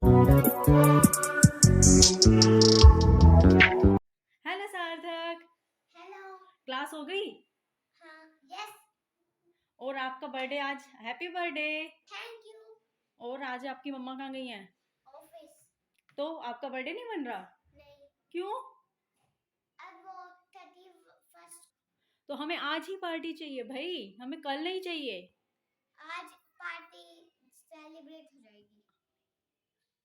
Hello सार्थक। Hello. Class हो गई? हाँ। यस। और आपका बर्थडे आज, हैप्पी बर्थडे। Thank you. और आज आपकी मम्मा कहाँ गई हैं? ऑफिस। तो आपका बर्थडे नहीं बन रहा? नहीं। क्यों? अब वो 31st। तो हमें आज ही पार्टी चाहिए भाई, हमें कल नहीं चाहिए। आज पार्टी सेलिब्रेट हो जाएगी,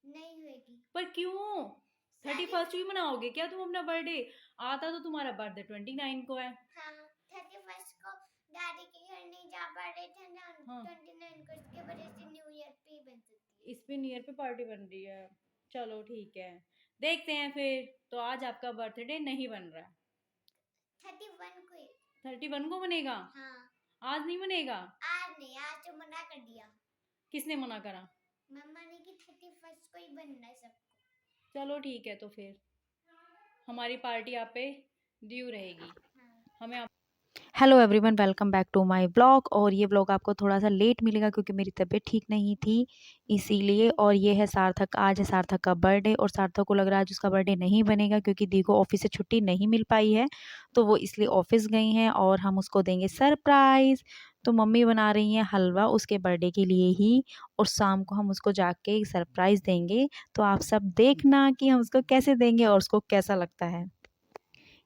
नहीं होगी। पर क्यों? 31st भी मनाओगे क्या तुम अपना बर्थडे? आता तो तुम्हारा बर्थडे 29 को है। हाँ, 31st को डैडी के घर नहीं जा पा रहे थे ना। हाँ। 29 को इसके वजह से न्यू ईयर पे बन सकती है। इस पे न्यू ईयर पे पार्टी बन रही है। चलो ठीक है, देखते हैं फिर। तो आज आपका बर्थडे नहीं बन रहा है? 31 को। 31 को बनेगा? हाँ। आज नहीं बनेगा? आज नहीं, आज तो मना कर दिया। किसने मना करा? मम्मा ने कि 31st को ही बनना है सबको। चलो ठीक है, तो फिर हमारी पार्टी आप पे ड्यू रहेगी। हाँ। हमें आप... hello everyone, welcome back to my blog. और ये ब्लॉग आपको थोड़ा सा लेट मिलेगा क्योंकि मेरी तबीयत ठीक नहीं थी इसीलिए। और ये है सार्थक, आज है सार्थक का बर्थडे और सार्थक को लग रहा है आज उसका बर्थडे नहीं बनेगा क्योंकि दी को ऑफिस से छुट्टी नहीं मिल पाई है, तो वो इसलिए ऑफिस गई हैं और हम उसको देंगे सरप्राइज़। तो मम्मी बना रही हैं हलवा उसके बर्थडे के लिए ही, और शाम को हम उसको जाके सरप्राइज़ देंगे। तो आप सब देखना कि हम उसको कैसे देंगे और उसको कैसा लगता है।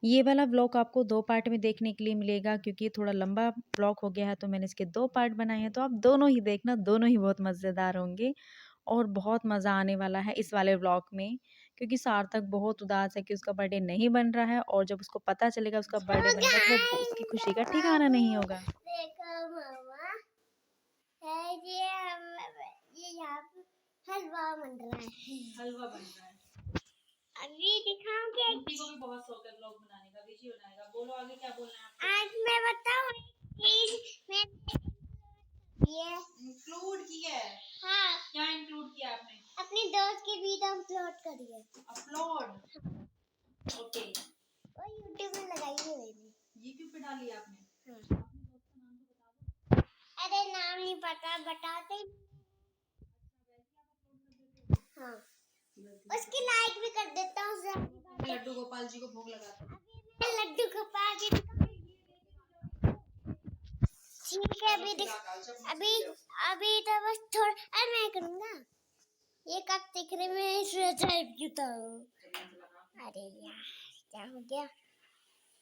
ये वाला व्लॉग आपको 2 पार्ट में देखने के लिए मिलेगा क्योंकि ये थोड़ा लंबा व्लॉग हो गया है, तो मैंने इसके 2 पार्ट बनाए हैं। तो आप दोनों ही देखना, दोनों ही बहुत मज़ेदार होंगे और बहुत मज़ा आने वाला है इस वाले व्लॉग में। क्योंकि सार्थक बहुत उदास है कि उसका बर्थडे नहीं बन रहा है, और जब उसको पता चलेगा उसका बर्थडे बनेगा तो वो उसकी खुशी का ठिकाना नहीं होगा। देखो मामा, है ये यहाँ पे हलवा बन रहा है। हलवा बन रहा है। अभी दिखाऊंगी। आंटी को भी बहुत शौक है व्लॉग बनाने का, विशी बनाएगा। बोलो आगे क्या बोलना है आपको? आज मैं बताऊँ मैं ये इंक्लूड किया है? हाँ, क्या इंक्लूड किया आपने? अपने दोस्त के वीडियो अपलोड करिए। अपलोड? ओके। वो यूट्यूब में लगाई है मैंने। यूट्यूब पे डाली आपने? हाँ। अपने दोस्त का नाम तो बता दो। अरे नाम नहीं पता, बताते ही। हाँ, उसकी लाइक भी कर देता हूँ। लड्डू गोपाल जी को भोग लगाता हूँ। अभी मैं लड्डू को पाके ठीक है। अभी अभी तो बस थोड़ा अरे मैं करूँगा। ये कब दिख रहे मैं टाइप की तो। अरे यार, क्या हो गया?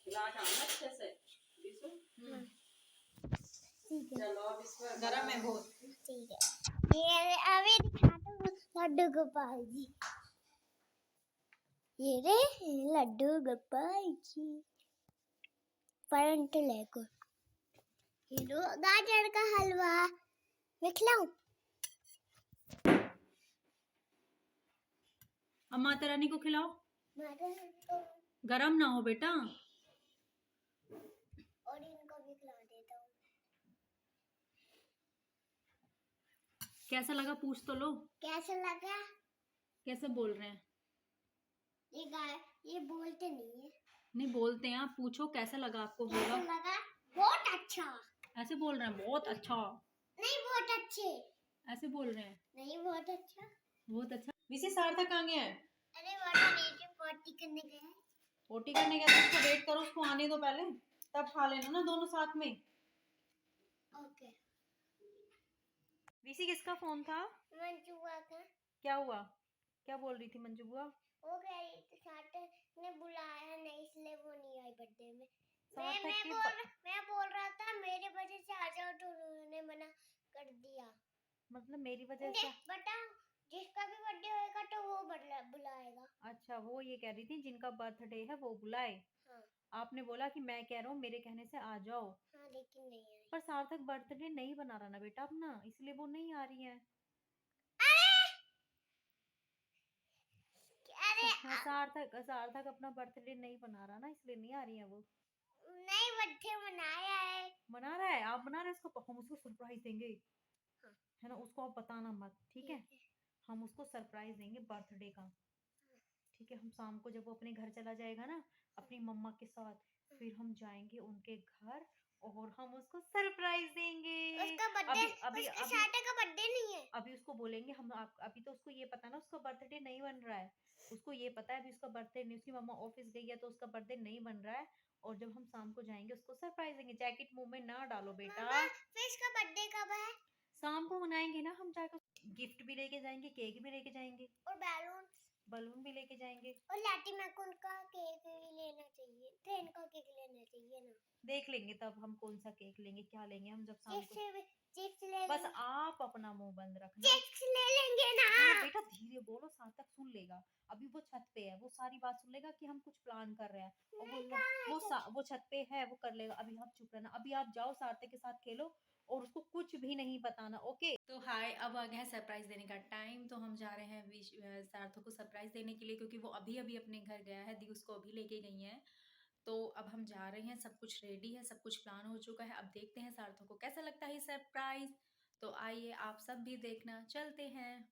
अच्छे से हाँ, ठीक है। चलो अब इस पर गरम है बहुत। ठीक है, ये अभी दिखाता हूँ लड्डू गोपाल जी। ये रे लड्डू गोपाल जी फ्रंट लेको। ये लो गाजर का हलवा, मैं खिलाऊं? अब माता रानी को खिलाओ। माता को गरम ना हो बेटा। और इनको भी खिला देता हूँ। कैसा लगा पूछ तो लो। कैसा लगा? कैसे बोल रहे हैं? ये गाय ये बोलते नहीं है। नहीं बोलते हैं, आप पूछो कैसा लगा आपको। कैसा होगा लगा? बहुत अच्छा। ऐसे बोल रहे हैं, बहुत अच्छा। नहीं, बहुत अच्छे। ऐसे बोल रहे हैं, नहीं, बहुत अच्छा। बहुत अच्छा। विशी सार्थक कहाँ गया है? अरे वाटर नीचे पार्टी करने गए हैं। पोटी करने गया, तो उसको वेट करो, उसको आने दो पहले, तब खा लेना ना दोनों साथ में। ओके। विशी किसका फोन था? मंजू का। क्या हुआ? क्या बोल रही थी मंजू बुआ? वो कह रही थी सार्थक ने बुलाया नहीं इसलिए वो नहीं आई बर्थडे में। सार्थक मैं बोल रहा था मेरे वजह से आ जाओ तो उन्होंने मना कर दिया। मतलब मेरी वजह से? बता, जिसका भी बर्थडे होएगा तो वो बुलाएगा। अच्छा, वो ये कह रही थी जिनका बर्थडे है वो बुलाए। हाँ। आपने बोला कि मैं कह रहा हूँ मेरे कहने से आ जाओ। हाँ, लेकिन नहीं आई। पर सार्थक बर्थडे नहीं बना रहा ना बेटा अपना, इसलिए वो नहीं आ रही है। अरे हाँ, सार्थक सार्थक अपना बर्थडे नहीं बना रहा ना, इसलिए नहीं आ रही है वो। नहीं, बर्थडे मनाया है। मना रहा है? आप बना रहे हैं उसको, हम उसको सरप्राइज देंगे। हाँ। है ना, उसको आप बताना मत, ठीक है? हम उसको सरप्राइज देंगे बर्थडे का। ठीक है, हम शाम को जब वो अपने घर चला जाएगा ना अपनी मम्मा के साथ, फिर हम जाएंगे उनके घर और हम उसको सरप्राइज देंगे। उसका बर्थडे, अभी उसका अभी सार्थक का बर्थडे नहीं है। अभी उसको बोलेंगे हम अभी तो उसको ये पता ना उसका बर्थडे नहीं बन रहा है। उसको ये पता है अभी उसका बर्थडे नहीं, उसकी मम्मा ऑफिस गई है तो उसका बर्थडे नहीं बन रहा है। और जब हम शाम को जाएंगे उसको सरप्राइज देंगे। जैकेट मुंह में ना डालो बेटा। मामा फिर इसका बर्थडे कब है? शाम को मनाएंगे ना हम जाकर। गिफ्ट भी लेके जाएंगे, केक भी लेके जाएंगे, और बलून भी लेके जाएंगे। और लाटी मैकून का केक भी लेना चाहिए, ट्रेन का केक लेना चाहिए ना। देख लेंगे तब हम कौन सा केक लेंगे, क्या लेंगे हम जब शाम को। चिप्स ले बस लेंगे। आप अपना मुंह बंद रखना। चिप्स ले लेंगे ना। हाँ बेटा धीरे बोलो, सार्थक सुन लेगा। अभी वो छत पे है, वो सारी बात सुन लेगा कि हम कुछ प्लान कर रहे हैं। और वो छत पे है, वो कर लेगा। अभी आप चुप रहना, अभी आप जाओ सार्थक के साथ खेलो और उसको कुछ भी नहीं बताना, ओके। तो हाय, अब आ गया है सरप्राइज देने का टाइम। तो हम जा रहे हैं सार्थक को सरप्राइज देने के लिए, क्योंकि वो अभी अभी अपने घर गया है, दी उसको अभी लेके गई है। तो अब हम जा रहे हैं, सब कुछ रेडी है, सब कुछ प्लान हो चुका है। अब देखते हैं सार्थक को कैसा लगता है सरप्राइज। तो आइए आप सब भी देखना, चलते हैं।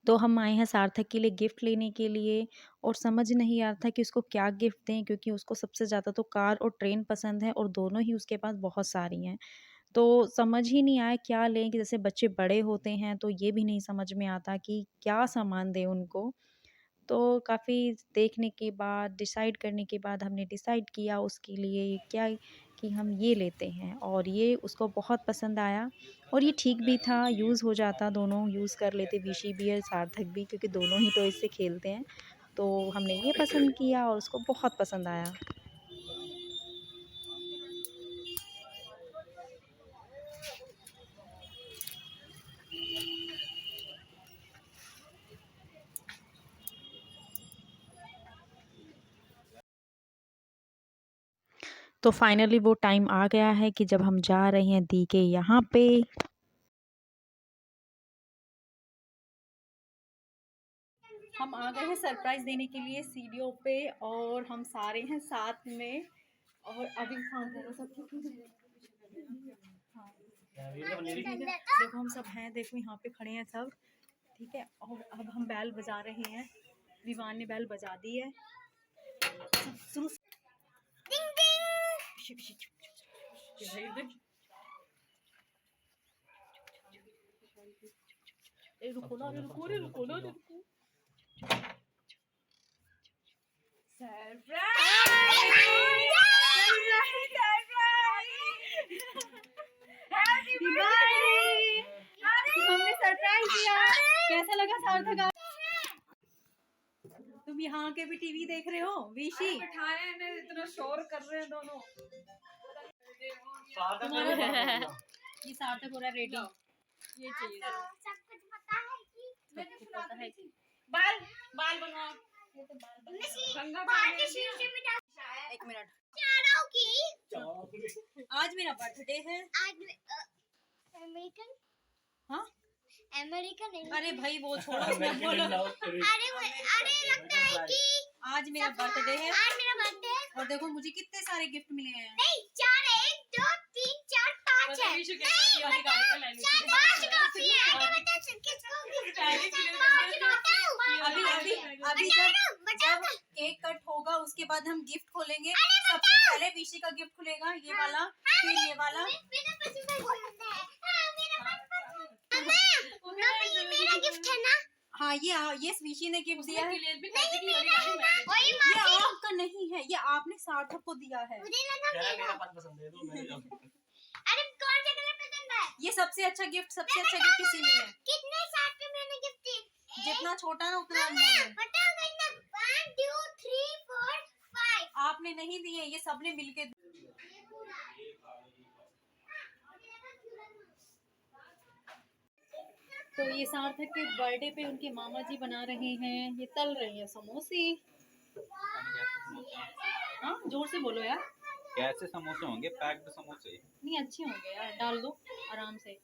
तो हम आए हैं सार्थक के लिए गिफ्ट लेने के लिए, और समझ नहीं आ रहा था कि उसको क्या गिफ्ट दें, क्योंकि उसको सबसे ज़्यादा तो कार और ट्रेन पसंद है और दोनों ही उसके पास बहुत सारी हैं। तो समझ ही नहीं आया क्या लें, कि जैसे बच्चे बड़े होते हैं तो ये भी नहीं समझ में आता कि क्या सामान दें उनको। तो काफ़ी देखने के बाद, डिसाइड करने के बाद हमने डिसाइड किया उसके लिए क्या, कि हम ये लेते हैं, और ये उसको बहुत पसंद आया। और ये ठीक भी था, यूज़ हो जाता, दोनों यूज़ कर लेते, विशी भी और सार्थक भी, क्योंकि दोनों ही टॉयज़ से खेलते हैं। तो हमने ये पसंद किया और उसको बहुत पसंद आया। तो फाइनली वो टाइम आ गया है कि जब हम जा रहे हैं दी के यहाँ पे। हम आ गए हैं सरप्राइज देने के लिए सीढ़ियों पे, और हम सारे हैं साथ में। और अभी सब हाँ देखो हम सब हैं, देखो यहाँ पे खड़े हैं सब, ठीक है। और अब हम बैल बजा रहे हैं, विवान ने बैल बजा दी है। शुरू रुको ना, रुको रे, रुको ना, रुको। हमने सरप्राइज दिया। कैसा लगा सार्थक? तुम यहाँ के भी टीवी देख रहे हो? विशी बिठाए हैं, इतना शोर कर रहे हैं दोनों। ये सार्थक हो रहा है रेडी। ये चाहिए सब कुछ पता है कि सबको पता है कि बाल बाल बनवाओ। ये तो बाल एक मिनट। आज मेरा बर्थडे है। अमेरिकन, हाँ अमेरिकन नहीं। अरे भाई वो छोड़ो, उसमें बोलो। अरे लगता है कि आज मेरा बर्थडे है, आज मेरा बर्थडे है। और देखो मुझे कितने सारे गिफ्ट मिले हैं। नहीं 4 है, 1 2 3 4 5 है। नहीं 5 कॉफी है। आगे बता किसको गिफ्ट अभी अभी अभी जब केक कट होगा उसके बाद हम गिफ्ट खोलेंगे। सबसे पहले विशी का गिफ्ट खुलेगा, ये वाला, फिर ये वाला। मेरा गिफ्ट है ना। हाँ ये विशी ने गिफ्ट दिया है। वही ये आपका नहीं है, ये आपने सार्थक को दिया है। मुझे लगा मेरा पसंद है तो मेरा अरे कौन सा कलर पसंद है? ये सबसे अच्छा गिफ्ट किसी में है। कितने साथ में मैंने गिफ्ट दिए? जितना छोटा ना उतना अनमोल है। बताओ कितना? 1 2 3 4 5। आपने नहीं दिए, ये सबने मिलके दिए। तो ये सार्थक के बर्थडे पे उनके मामा जी बना रहे हैं, ये तल रहे हैं समोसे। हाँ जोर से बोलो यार। कैसे समोसे होंगे? पैक्ड समोसे। नहीं अच्छे होंगे यार, डाल दो आराम से।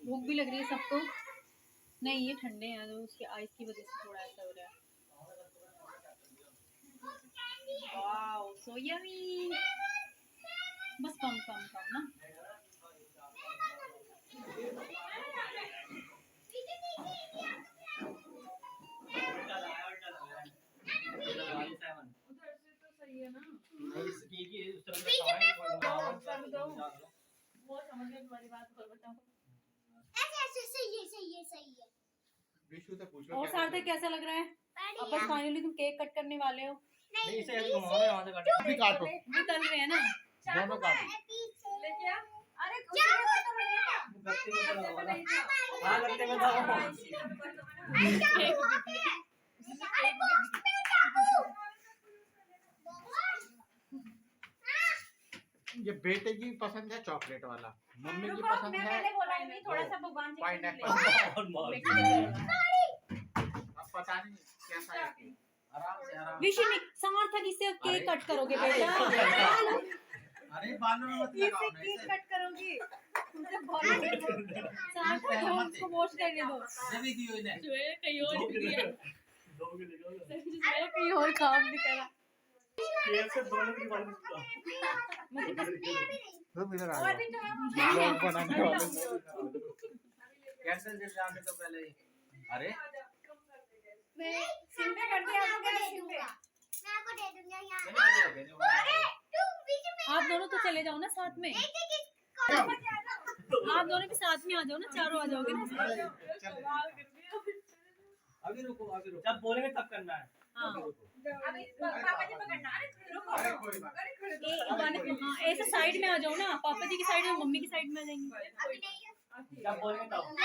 भूख भी लग रही है सबको। नहीं ये ठंडे हैं, तो उसके आइस की वजह से थोड़ा ऐसा हो रहा है। Wow so yummy. बस कम कम कम ना। नहीं, इसकी की उस तरह बीच का में खाएं, वो समझ गए तुम्हारी बात, और बताओ। ऐसे सही है विशु से पूछ लो और सार्थक कैसा लग रहा है? अब बस फाइनली तुम केक कट करने वाले हो। नहीं इसे ऐसे घुमाओ ना, यहाँ से काट भी काटो भी तल रहे हैं ना। दोनों काटो लेके आ। अरे गत्ते में तो लगा होगा। हाँ गत्ते में ये बेटे की पसंद है चॉकलेट वाला, मम्मी की रुको, पसंद मैं है पहले बोला ही नहीं, थोड़ा सा भगवान जी पाइनएप्पल। और मार अब पता नहीं कैसा है आराम से आराम विशु सार्थक इससे केक कट करोगे बेटा? अरे बालों में मत लगाओ इससे केक कट करोगे? तुमसे बहुत सार्थक को उसको वॉश करने दो। जब दियो इन्हें जो है कहीं और दिया, दो के लेगा जो है कहीं और काम नहीं करा। केक से दोनों की बात करता मुझे बस तुम इधर आ और भी जाओ तो है। ब्लॉग बनाने वाले कैंसिल जब जाने तो पहले अरे मैं सिम पे कर दिया, आपको क्या सिम पे? मैं आपको दे दूंगा यहाँ चलो अरे तुम बीच में आप दोनों तो चले जाओ ना साथ में। आप दोनों भी साथ में आ जाओ ना, चारों आ जाओगे ना। अभी रुको जब बोलेंगे तब करना है हाँ। अरे कोई बात हाँ, ऐसे साइड में आ जाओ ना, पापा जी की साइड में, मम्मी की साइड में आ जाएंगे। जब बोलेंगे तब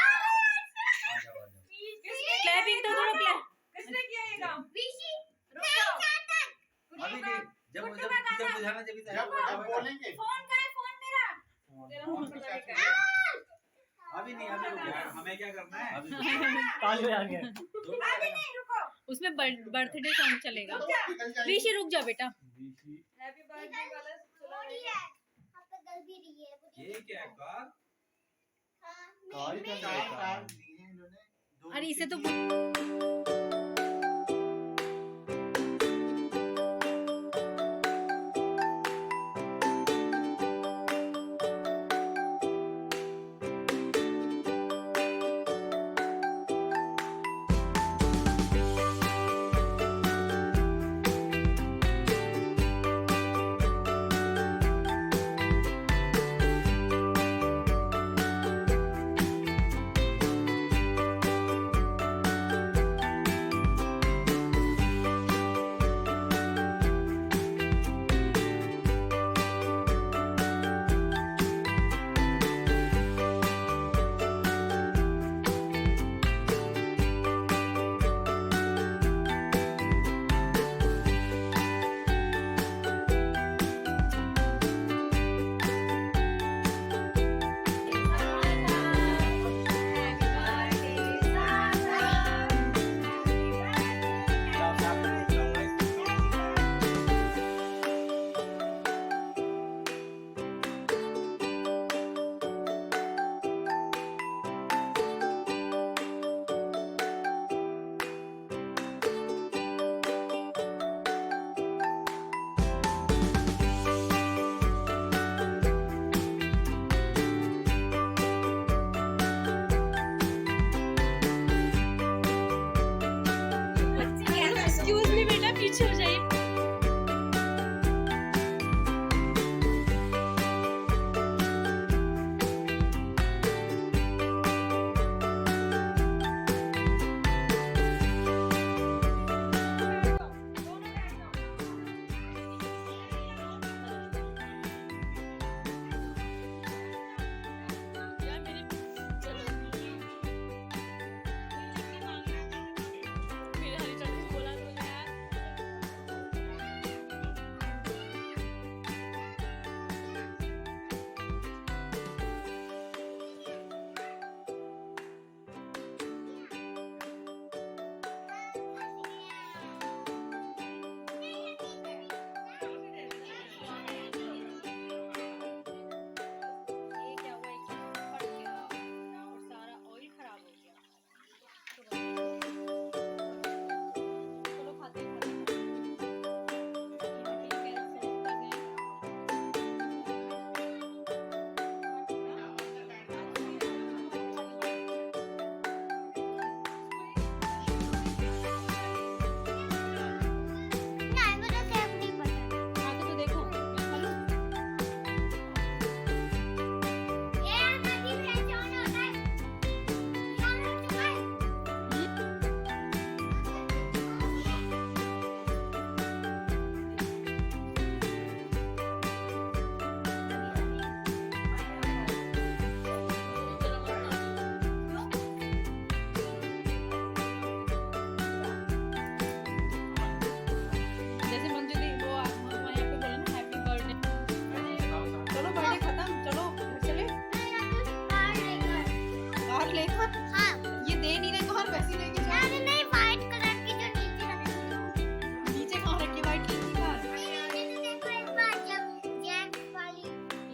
क्लैपिंग तो करो, क्लैप। किसने किया ये काम? बीसी अभी नहीं जब बुझाना जब जब बोलेंगे फोन का है, फोन मेरा अभी नहीं अभी रुको यार हमें क्या करना है अभी आ गया अभी नहीं रुको उसमें बर्थडे सॉन्ग चलेगा। निकल जाएगी ऋषि रुक जा बेटा। हैप्पी बर्थडे वाला चला रही है आप तो गल भी रही है ये क्या है कार कार क्या कार दिए हैं इन्होंने अरे इसे तो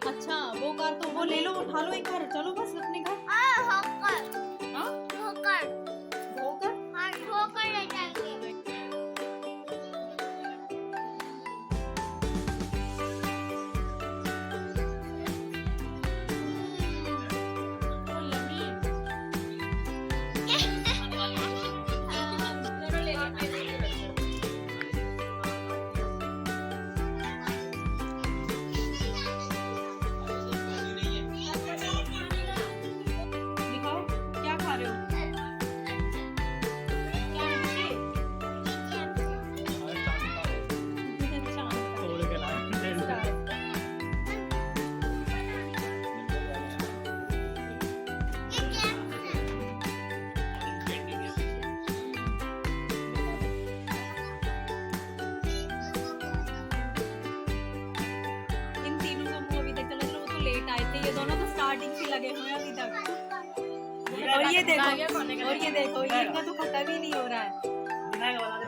अच्छा वो कार तो वो ले लो, उठा लो एक बार, चलो बस अपने घर। होकर हाँ होकर होकर हाँ होकर ले जाएंगे। दिखाओ क्या खा रहे हो, क्या है ये? चांद का। तोड़ के लाए स्टार। इन तीनों का मुंह अभी तक चला, वो तो लेट आए थे, ये दोनों तो स्टार्टिंग से लगे हुए हैं अभी तक। और ये देखो, और ये देखो, ये इनका तो खत्म ही नहीं हो रहा है। दिखाएगा, बता